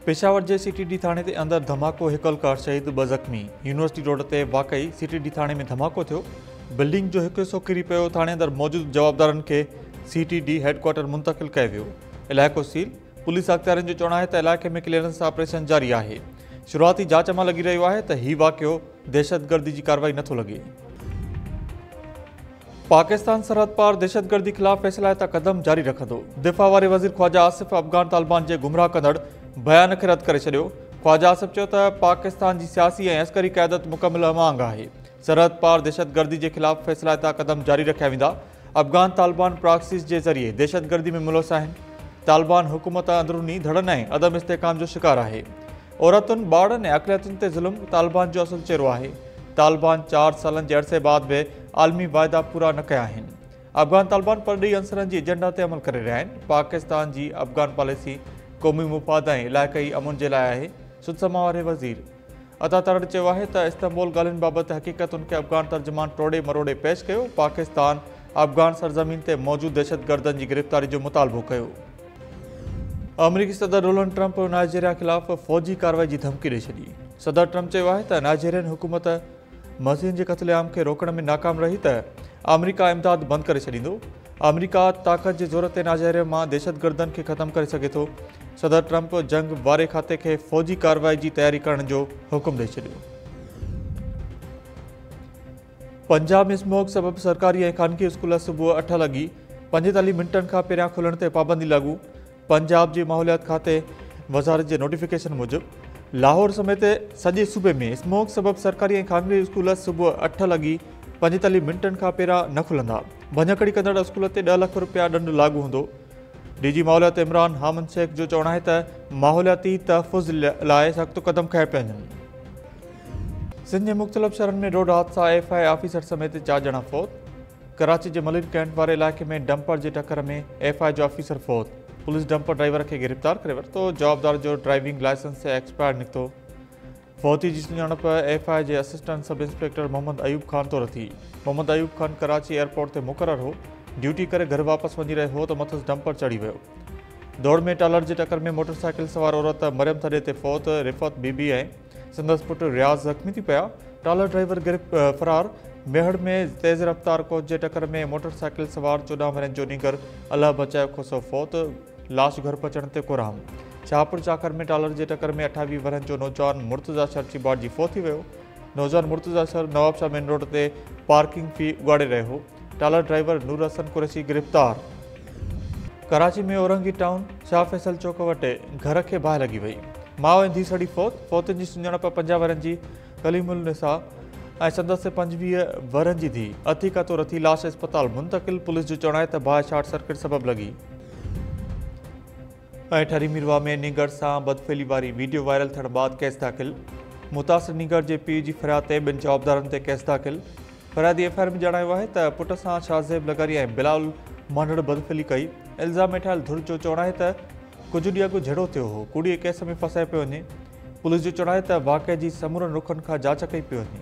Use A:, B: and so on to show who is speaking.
A: पेशावर के सीटीडी थाने के अंदर धमाको, एक हल्कार शहीद, 2 जख्मी। यूनिवर्सिटी रोड ते वाकई सीटीडी थाने में धमाको थियो। बिल्डिंग जो एक हिस्सो किरी पियो। थाने अंदर मौजूद जवाबदारन के सीटीडी हेडक्वार्टर मुंतकिल किया वियो। इलाइको सील। पुलिस अख्तियारन जो चवण है त इलाके में क्लियरेंस ऑपरेशन जारी है। शुरुआती जांच में लगी रही है त ही वाक़ियो दहशतगर्दी की कार्रवाई नथो लगे। पाकिस्तान सरहद पार दहशतगर्दी खिलाफ फैसला त कदम जारी रखंदो। दिफ़ा वारे वज़ीर ख्वाजा आसिफ अफगान तालिबान के गुमराह कंदड़ बयान के रद्द करे छॾियो। ख्वाजा आसिफ चयो त पाकिस्तान की सियासी और अस्करी क़यादत मुकम्मल अमांग है। सरहद पार दहशतगर्दी के खिलाफ फैसला त कदम जारी रखा वेंदा। अफगान तालिबान प्रॉक्सीज़ के जरिए दहशतगर्दी में मुलवस हैं। तालिबान हुकूमत अंदरूनी धड़न ऐं अदम इस्तेहकाम जो शिकार है। औरतुन, ॿारनि ऐं अक़लियतुनि ते ज़ुल्म तालिबान जो असुल चेहरो है। तालिबान 4 सालन के अरसे बाद भी आलमी वायदा पूरा न कया आहिनि। अफगान तालिबान परॾेही अंसरनि जी एजेंडा ते अमल करे रहिया आहिनि। पाकिस्तान की अफगान पॉलिसी क़ौमी मुफ़ाद ऐं इलाइक़ाई अमुन जे लाइ आहे। सुदसमा वारे वज़ीर अता तरड़ चयो आहे त इस्तांबुल ॻाल्हियुनि बाबति हक़ीक़तुनि खे अफगान तर्जुमान टोड़े मरोड़े पेश कयो। पाकिस्तान अफगान सरज़मीन ते मौजूद दहशतगर्दनि की गिरफ़्तारी जो मुतालबो कयो। अमरीकी सदर डोनाल्ड ट्रंप नाइजीरिया खिलाफ फौजी कार्रवाई की धमकी ॾेई छॾी। सदर ट्रंप चयो आहे त नाइजीरियन हुकूमत मसीहन के क़त्लेआम के रोकण में नाकाम रही त अमरीका इमदाद बंद करे छॾींदो। अमरीका ताक़त के ज़ोर ते नाइजीरिया में दहशतगर्दन के ख़त्म करे सघे थो। सदर ट्रंप जंग वारे खाते के फौजी कार्रवाई की तैयारी करण जो हुक्म ॾेई छॾियो। पंजाब में स्मोक सबब सरकारी और खानगी स्कूल सुबह 8 लगी 45 मिनटन का पहिरियां खुलण ते पाबंदी लागू। पंजाब के माहौलियात खाते वज़ारत के नोटिफिकेशन मूजिब लाहौर समेत सॼे सूबे में स्मोक सबब सरकारी और खानगी स्कूल सुबह 8 लगी 45 मिनटन का पहिरियां न खुलंदा। भञकड़ी कंदड़ स्कूल ते 10 लाख रुपया दंड लागू होंदो। डीजी माहौलियात इमरान हामन शेख जो चवण है त माहौलियाती तहफ़ुज़ लाइ सख़्त कदम खया पिया आहिनि। सिंध के मुख़्तलिफ़ शहरन में रोड हादसा, एफआई ऑफिसर समेत 4 ॼणा फौत। कराची के मलिन कैंट वारे इलाके में डंपर के टक्कर में एफआई जो ऑफिसर फौत। पुलिस डंपर ड्राइवर के गिरफ्तार करे वरितो। जवाबदार जो ड्राइविंग लाइसेंस से एक्सपायर निकतो। फौती की सुञाणप एफआई के assistant sub inspector Mohammad Ayub Khan तौर थी। मोहम्मद अयूब खान कराची एयरपोर्ट से मुक़रर हो। ड्यूटी करे घर वापस वही रहे हो तो मथस डंपर चढ़ी वो। दौड़ में टालर के टक्कर में मोटरसाइकिल सवार औरत मरियम थड़े ते फौत। रिफत बीबी ऐं संदस पुट रियाज़ जख्मी थी पिया। टालर ड्राइवर फरार। मेहड़ में तेज़ रफ्तार कोच के टक्कर में मोटरसाइकिल सवार 14 वरनि जो नीगर अल्लाह बचाए खोसो फौत। लाश घर पहुंचण ते कोराम। शाहपुर चाकर में टालर के टक्कर में 28 वरनि जो नौजवान मुर्तज़ा शर्चीबाड़ की फौत थी वो। नौजवान Murtaza sir Nawabshah main road ते पार्किंग फी उगाड़े रहे हो। टालर ड्राइवर नूर हसन कुरैशी गिरफ्तार। कराची में औरंगी टाउन शाह फैसल चौक वटे घर के बाहि लगी वही। माउ ऐं धीउ सड़ी फौत। फौतन की सुञाणप 50 वरनि जी कलीमुल निसा ऐं संदस 25 वरनि जी धीउ अतीका तौर थी। लाश अस्पताल मुंतकिल। पुलिस जो चवण है त बाहि शॉर्ट सर्किट सबब लगी। ठरी मीरवा में नीगर से बदफेली वाली वीडियो वायरल थियण बाद केस दाख़िल। मुतासिर नीगर के पीउ की फरियाद ते 2 जवाबदारन ते केस दाख़िल। फरियादी एफआईआर में जणायो है त पुट से शाहज़ेब लगारी ऐं बिलाल मांडड़ बदफेली कई। इल्ज़ाम में ठहियल धुर जो चवण है त कुछ ॾींहं अॻु झेड़ो थियो हो। कुड़ीअ केस में फसाए पियो वञे। पुलिस जो चवण है त वाक़े की समूरनि रुखनि खां जांच कई पई वञे।